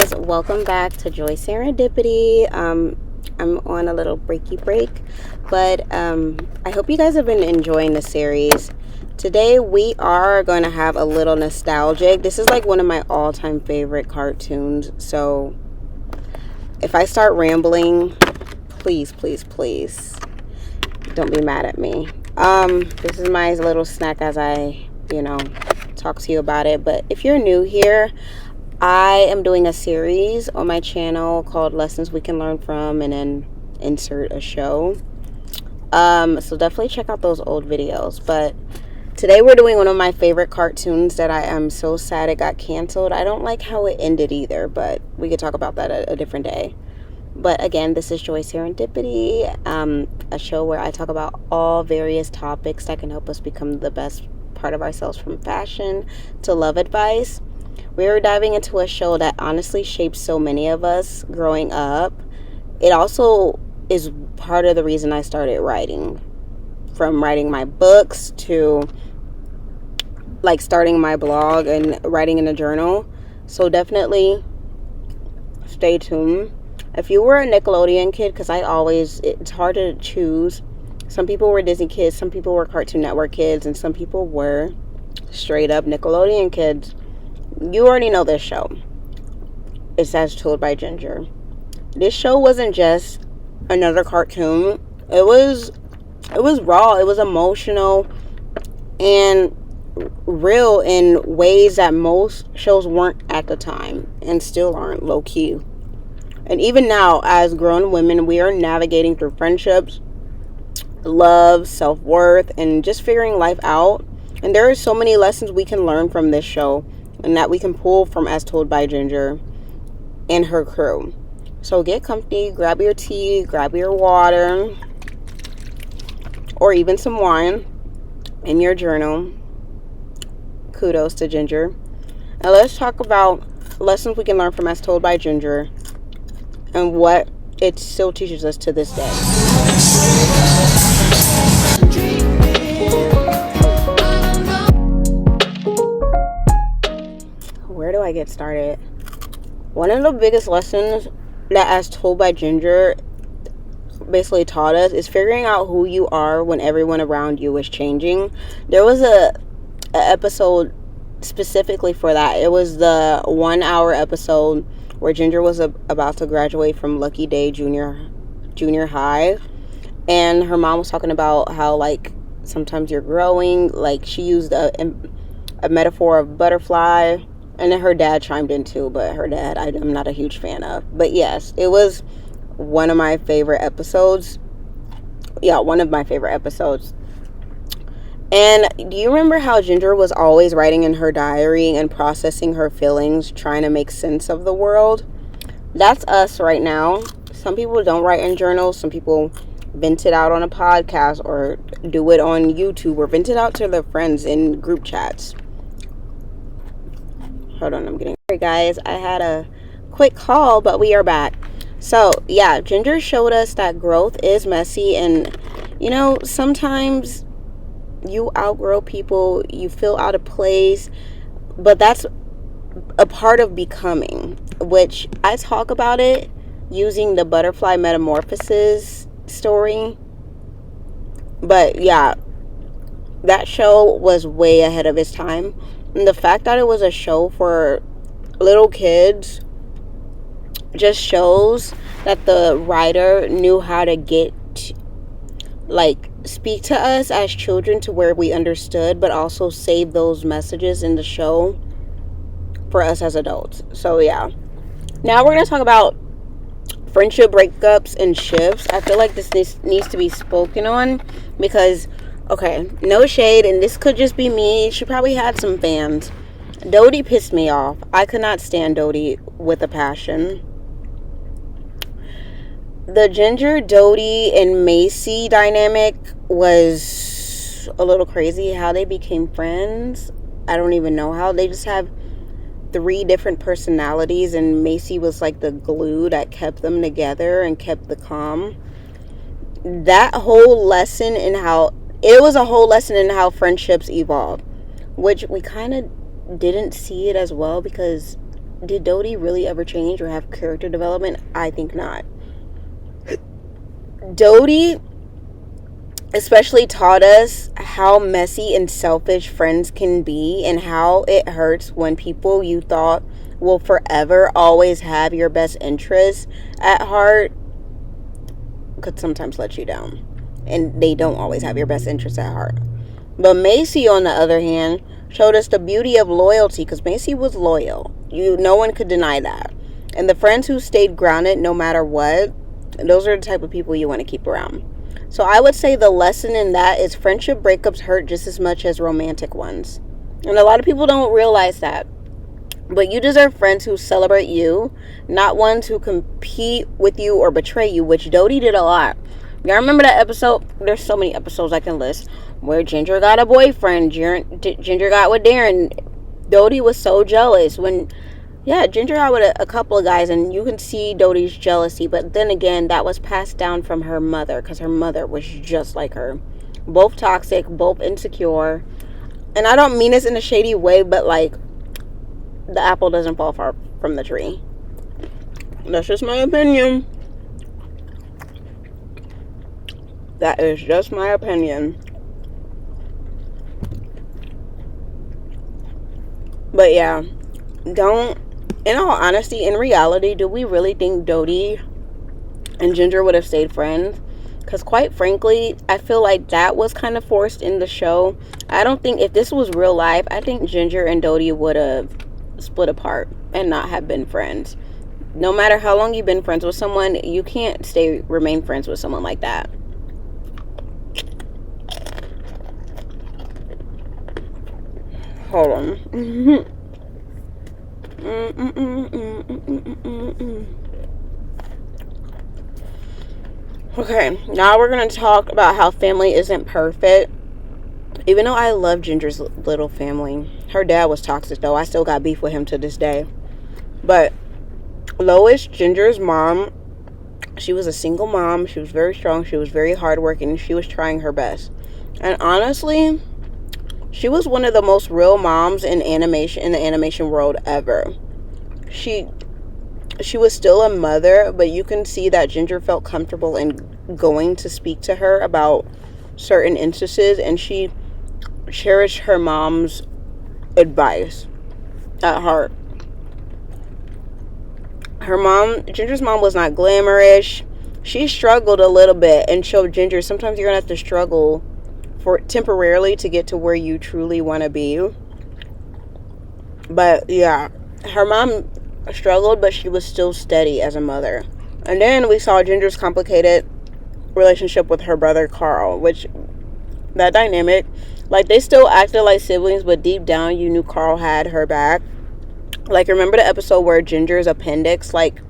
guys, welcome back to Joy Serendipity. I'm on a little breaky break, but I hope you guys have been enjoying the series. Today we are going to have a little nostalgic. This is like one of my all-time favorite cartoons, so if I start rambling, please don't be mad at me. This is my little snack as I talk to you about it. But if you're new here, I am doing a series on my channel called Lessons We Can Learn From, and then insert a show. So definitely check out those old videos. But today we're doing one of my favorite cartoons that I am so sad it got canceled. I don't like how it ended either, but we could talk about that a different day. But again, this is Joy Serendipity, a show where I talk about all various topics that can help us become the best part of ourselves, from fashion to love advice. We are diving into a show that honestly shaped so many of us growing up. It also is part of the reason I started writing. From writing my books to like starting my blog and writing in a journal. So definitely stay tuned. If you were a Nickelodeon kid, because it's hard to choose. Some people were Disney kids, some people were Cartoon Network kids, and some people were straight up Nickelodeon kids. You already know this show. It's As Told by Ginger. This show wasn't just another cartoon. It was raw. It was emotional and real in ways that most shows weren't at the time, and still aren't, low key. And even now, as grown women, we are navigating through friendships, love, self-worth, and just figuring life out. And there are so many lessons we can learn from this show, and that we can pull from As Told by Ginger and her crew. So get comfy, grab your tea, grab your water, or even some wine in your journal. Kudos to Ginger. Now let's talk about lessons we can learn from As Told by Ginger and what it still teaches us to this day. Where do I get started? One of the biggest lessons that As Told by Ginger basically taught us is figuring out who you are when everyone around you is changing. There was a episode specifically for that. It was the 1 hour episode where Ginger was about to graduate from Lucky Day junior high, and her mom was talking about how like sometimes you're growing. Like she used a metaphor of butterfly. And then her dad chimed in too, but her dad I'm not a huge fan of. But yes, it was one of my favorite episodes. Yeah, one of my favorite episodes. And do you remember how Ginger was always writing in her diary and processing her feelings, trying to make sense of the world? That's us right now. Some people don't write in journals. Some people vent it out on a podcast or do it on YouTube or vent it out to their friends in group chats. Hold on, I'm getting... Hey guys, I had a quick call, but we are back. So, yeah, Ginger showed us that growth is messy, and, sometimes you outgrow people, you feel out of place, but that's a part of becoming, which I talk about it using the butterfly metamorphosis story. But, yeah, that show was way ahead of its time. And the fact that it was a show for little kids just shows that the writer knew how to speak to us as children to where we understood, but also save those messages in the show for us as adults. So yeah. Now we're going to talk about friendship breakups and shifts. I feel like this needs to be spoken on because... Okay, no shade, and this could just be me. She probably had some fans. Dodie pissed me off. I could not stand Dodie with a passion. The Ginger, Dodie, and Macy dynamic was a little crazy. How they became friends, I don't even know how. They just have 3 different personalities, and Macy was like the glue that kept them together and kept the calm. That whole lesson in how... It was a whole lesson in how friendships evolve, which we kind of didn't see it as well because did Dodie really ever change or have character development? I think not. Dodie especially taught us how messy and selfish friends can be, and how it hurts when people you thought will forever always have your best interests at heart could sometimes let you down. And they don't always have your best interests at heart. But Macy, on the other hand, showed us the beauty of loyalty, because Macy was loyal. No one could deny that. And the friends who stayed grounded no matter what, those are the type of people you want to keep around. So I would say the lesson in that is friendship breakups hurt just as much as romantic ones. And a lot of people don't realize that. But you deserve friends who celebrate you, not ones who compete with you or betray you, which Dodie did a lot. Y'all remember that episode? There's so many episodes I can list where Ginger got a boyfriend. Ginger got with Darren. Dodie was so jealous when... Yeah, Ginger got with a couple of guys, and you can see Dodie's jealousy. But then again, that was passed down from her mother, because her mother was just like her. Both toxic, both insecure. And I don't mean this in a shady way, but like, the apple doesn't fall far from the tree. That's just my opinion. That is just my opinion. But yeah, in all honesty, in reality, do we really think Dodie and Ginger would have stayed friends? Because quite frankly, I feel like that was kind of forced in the show. I don't think, if this was real life, I think Ginger and Dodie would have split apart and not have been friends. No matter how long you've been friends with someone, you can't remain friends with someone like that. Hold on. Okay, now we're going to talk about how family isn't perfect. Even though I love Ginger's little family, her dad was toxic though. I still got beef with him to this day. But Lois, Ginger's mom, she was a single mom. She was very strong. She was very hardworking. She was trying her best. And honestly, she was one of the most real moms in the animation world ever. She was still a mother, but you can see that Ginger felt comfortable in going to speak to her about certain instances, and she cherished her mom's advice at heart. Ginger's mom was not glamorous. She struggled a little bit and showed Ginger sometimes you're gonna have to struggle for temporarily to get to where you truly want to be. But yeah, her mom struggled, but she was still steady as a mother. And then we saw Ginger's complicated relationship with her brother Carl, which that dynamic, like, they still acted like siblings, but deep down you knew Carl had her back. Like, remember the episode where Ginger's appendix like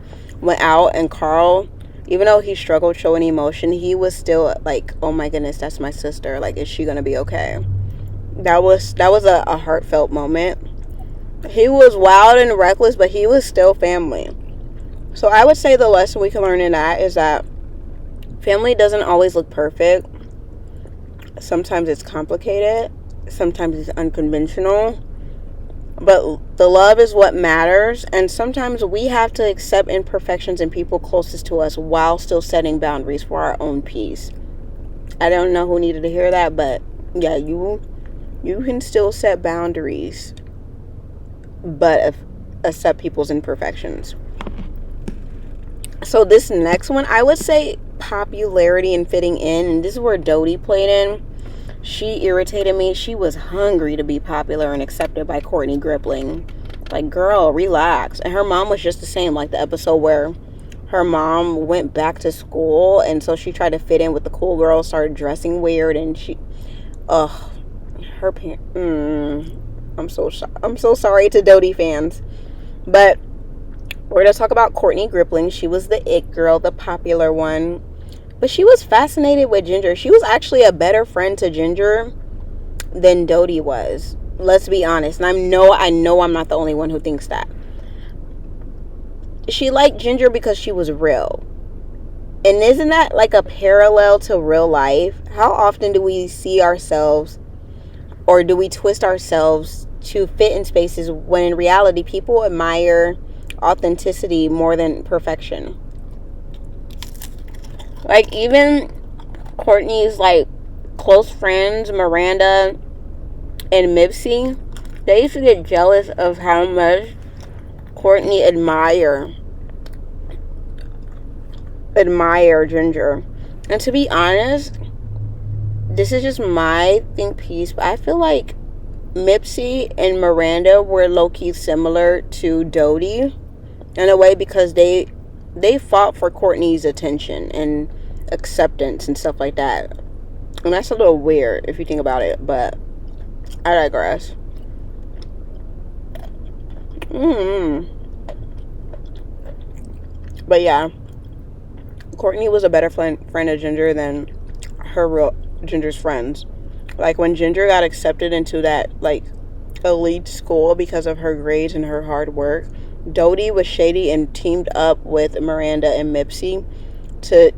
went out, and Carl, even though he struggled showing emotion, he was still like, oh my goodness, that's my sister, like, is she gonna be okay? That was a heartfelt moment. He was wild and reckless, but he was still family. So I would say the lesson we can learn in that is that family doesn't always look perfect. Sometimes it's complicated. Sometimes it's unconventional. But the love is what matters. And sometimes we have to accept imperfections in people closest to us while still setting boundaries for our own peace. I don't know who needed to hear that, but yeah, you can still set boundaries, but accept people's imperfections. So this next one, I would say popularity and fitting in. And this is where Dodie played in. She irritated me. She was hungry to be popular and accepted by Courtney Grippling. Like, girl, relax. And her mom was just the same. Like the episode where her mom went back to school, and so she tried to fit in with the cool girls, started dressing weird, and her parents. I'm so sorry to Dodie fans. But we're going to talk about Courtney Grippling. She was the it girl, the popular one. But she was fascinated with Ginger. She was actually a better friend to Ginger than Dodie was. Let's be honest. And I know I'm not the only one who thinks that. She liked Ginger because she was real. And isn't that like a parallel to real life? How often do we see ourselves, or do we twist ourselves to fit in spaces when in reality people admire authenticity more than perfection. Like, even Courtney's like close friends, Miranda and Mipsy, they used to get jealous of how much Courtney admire Ginger. And to be honest, this is just my think piece, but I feel like Mipsy and Miranda were low-key similar to Dodie in a way, because they fought for Courtney's attention and acceptance and stuff like that. And that's a little weird if you think about it, but I digress. But yeah, Courtney was a better friend of Ginger than Ginger's friends. Like, when Ginger got accepted into that like elite school because of her grades and her hard work, Dodie was shady and teamed up with Miranda and Mipsy to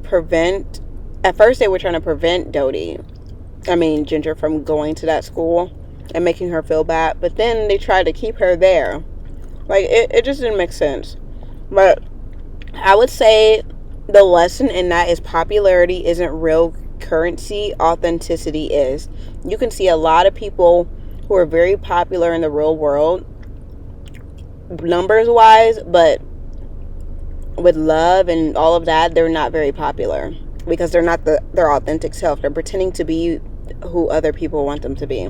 prevent. At first, they were trying to prevent Ginger, from going to that school and making her feel bad. But then they tried to keep her there. Like, it just didn't make sense. But I would say the lesson in that is popularity isn't real currency, authenticity is. You can see a lot of people who are very popular in the real world, numbers wise, but with love and all of that, they're not very popular because they're not their authentic self. They're pretending to be who other people want them to be.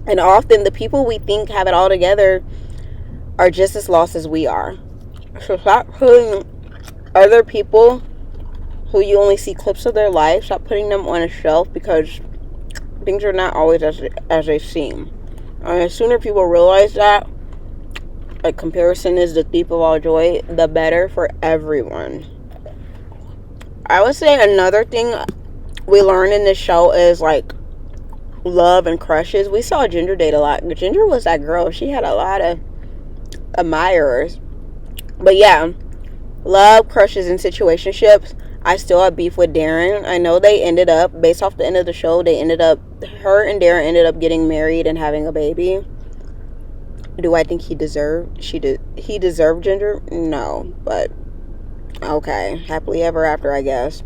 And often the people we think have it all together are just as lost as we are. So stop putting other people who you only see clips of their life, stop putting them on a shelf, because things are not always as they seem. And the sooner people realize that, like, comparison is the thief of all joy, the better for everyone. I would say another thing we learned in this show is, like, love and crushes. We saw Ginger date a lot. Ginger was that girl. She had a lot of admirers. But yeah, love, crushes, and situationships. I still have beef with Darren. I know they ended up, based off the end of the show, her and Darren ended up getting married and having a baby. Do I think he deserved Ginger? No, but okay, happily ever after, I guess.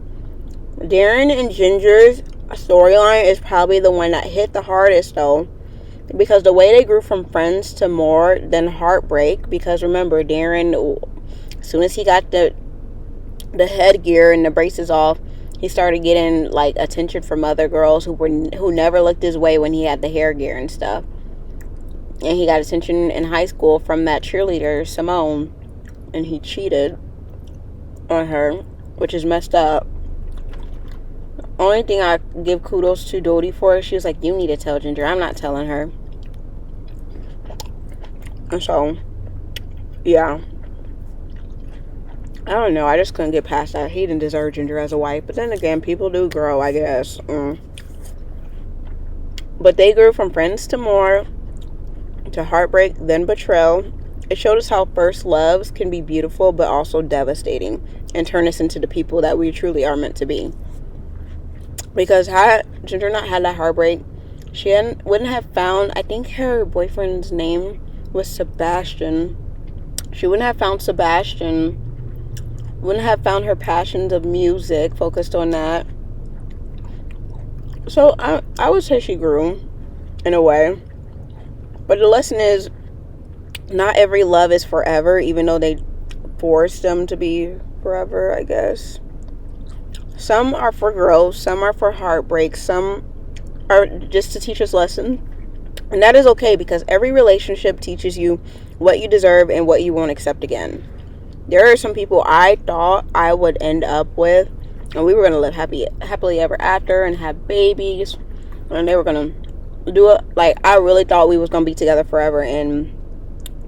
Darren and Ginger's storyline is probably the one that hit the hardest, though, because the way they grew from friends to more than heartbreak. Because remember, Darren, as soon as he got the headgear and the braces off, he started getting like attention from other girls who never looked his way when he had the hair gear and stuff. And he got attention in high school from that cheerleader, Simone, and he cheated on her, which is messed up. Only thing I give kudos to Dodie for, she was like, you need to tell Ginger. I'm not telling her. And so, yeah. I don't know. I just couldn't get past that. He didn't deserve Ginger as a wife. But then again, people do grow, I guess. But they grew from friends to more, to heartbreak, then betrayal. It showed us how first loves can be beautiful, but also devastating, and turn us into the people that we truly are meant to be. Because had Ginger not had that heartbreak, she wouldn't have found, I think her boyfriend's name was Sebastian. She wouldn't have found Sebastian, wouldn't have found her passions of music, focused on that. So I would say she grew, in a way. But the lesson is, not every love is forever, even though they force them to be forever, I guess. Some are for growth, some are for heartbreak, some are just to teach us lessons. And that is okay, because every relationship teaches you what you deserve and what you won't accept again. There are some people I thought I would end up with, and we were going to live happily ever after and have babies, and they were going to do it. Like, I really thought we was going to be together forever, and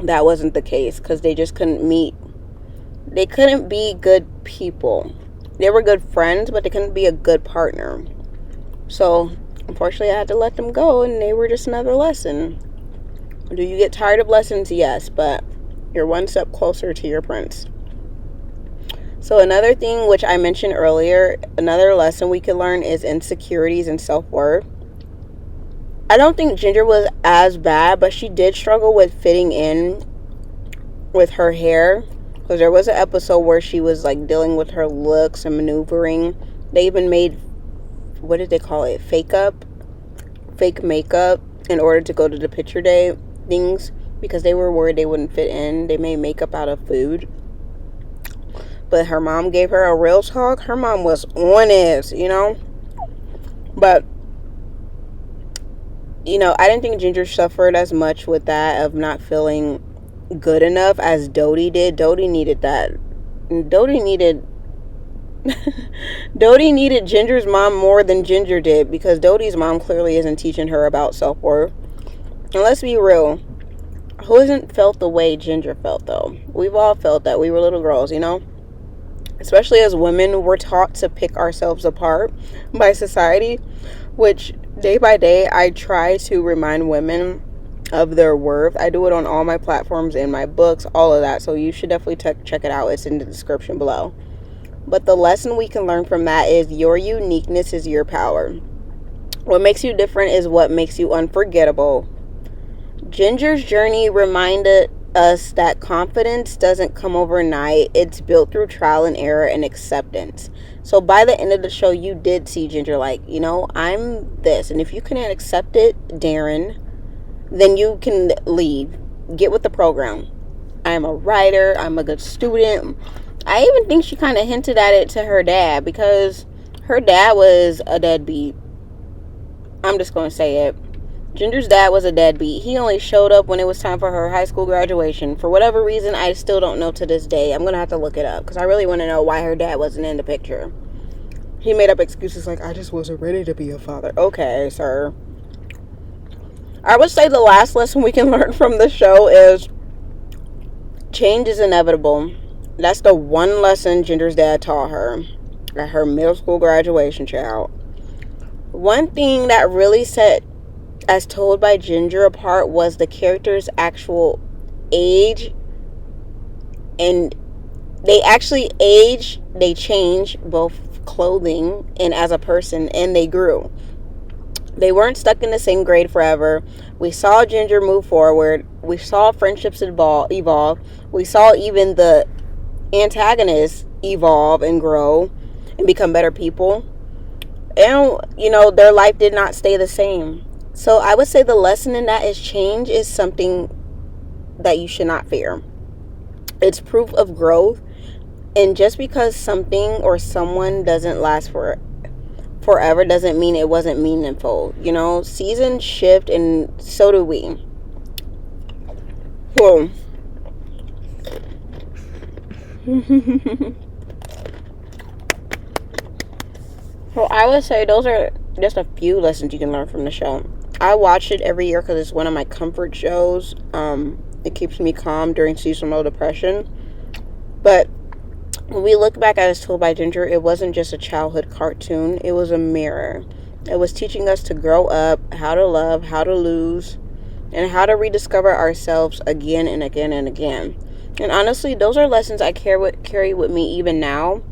that wasn't the case, because they just couldn't meet. They couldn't be good people. They were good friends, but they couldn't be a good partner. So, unfortunately, I had to let them go, and they were just another lesson. Do you get tired of lessons? Yes, but you're one step closer to your prince. So, another thing which I mentioned earlier, another lesson we could learn is insecurities and self-worth. I don't think Ginger was as bad, but she did struggle with fitting in with her hair, because there was an episode where she was like dealing with her looks and maneuvering. They even made, what did they call it, fake makeup in order to go to the picture day things, because they were worried they wouldn't fit in. They made makeup out of food. But her mom gave her a real talk. Her mom was on it, But, I didn't think Ginger suffered as much with that of not feeling good enough as Dodie did. Dodie needed that. Dodie needed Dodie needed Ginger's mom more than Ginger did, because Dodie's mom clearly isn't teaching her about self-worth. And let's be real, who hasn't felt the way Ginger felt, though? We've all felt that. We were little girls, Especially as women, we're taught to pick ourselves apart by society, which day by day I try to remind women of their worth. I do it on all my platforms, in my books, all of that. So you should definitely check it out. It's in the description below. But the lesson we can learn from that is your uniqueness is your power. What makes you different is what makes you unforgettable. Ginger's journey reminded us that confidence doesn't come overnight. It's built through trial and error and acceptance. So by the end of the show, you did see Ginger like, I'm this. And if you cannot accept it, Darren, then you can leave. Get with the program. I'm a writer. I'm a good student. I even think she kind of hinted at it to her dad, because her dad was a deadbeat. I'm just going to say it. Ginger's dad was a deadbeat. He only showed up when it was time for her high school graduation. For whatever reason, I still don't know to this day. I'm going to have to look it up, because I really want to know why her dad wasn't in the picture. He made up excuses like, I just wasn't ready to be a father. Okay, sir. I would say the last lesson we can learn from the show is change is inevitable. That's the one lesson Ginger's dad taught her at her middle school graduation, child. One thing that really set As Told by Ginger apart was the character's actual age. And they actually age, they change, both clothing and as a person, and they grew. They weren't stuck in the same grade forever. We saw Ginger move forward. We saw friendships evolve. We saw even the antagonists evolve and grow and become better people. And, their life did not stay the same. So I would say the lesson in that is change is something that you should not fear. It's proof of growth. And just because something or someone doesn't last forever doesn't mean it wasn't meaningful. Seasons shift, and so do we. Well, well, I would say those are just a few lessons you can learn from the show. I watch it every year because it's one of my comfort shows. It keeps me calm during seasonal depression. But when we look back at As Told by Ginger, it wasn't just a childhood cartoon. It was a mirror. It was teaching us to grow up, how to love, how to lose, and how to rediscover ourselves again and again and again. And honestly, those are lessons I carry with me even now.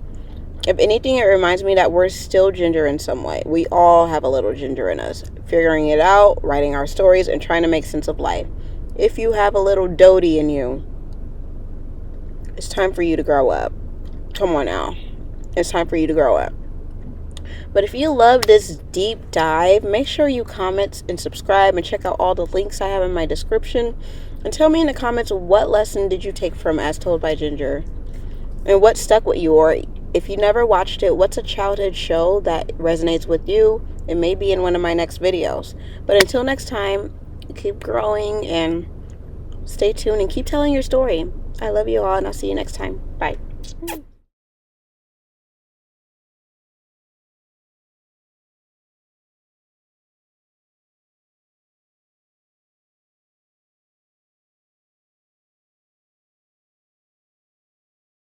If anything, it reminds me that we're still Ginger in some way. We all have a little Ginger in us, figuring it out, writing our stories, and trying to make sense of life. If you have a little Dodie in you, it's time for you to grow up. Come on now. It's time for you to grow up. But if you love this deep dive, make sure you comment and subscribe and check out all the links I have in my description. And tell me in the comments, what lesson did you take from As Told by Ginger? And what stuck with you? Or if you never watched it, what's a childhood show that resonates with you? It may be in one of my next videos. But until next time, keep growing and stay tuned and keep telling your story. I love you all, and I'll see you next time. Bye.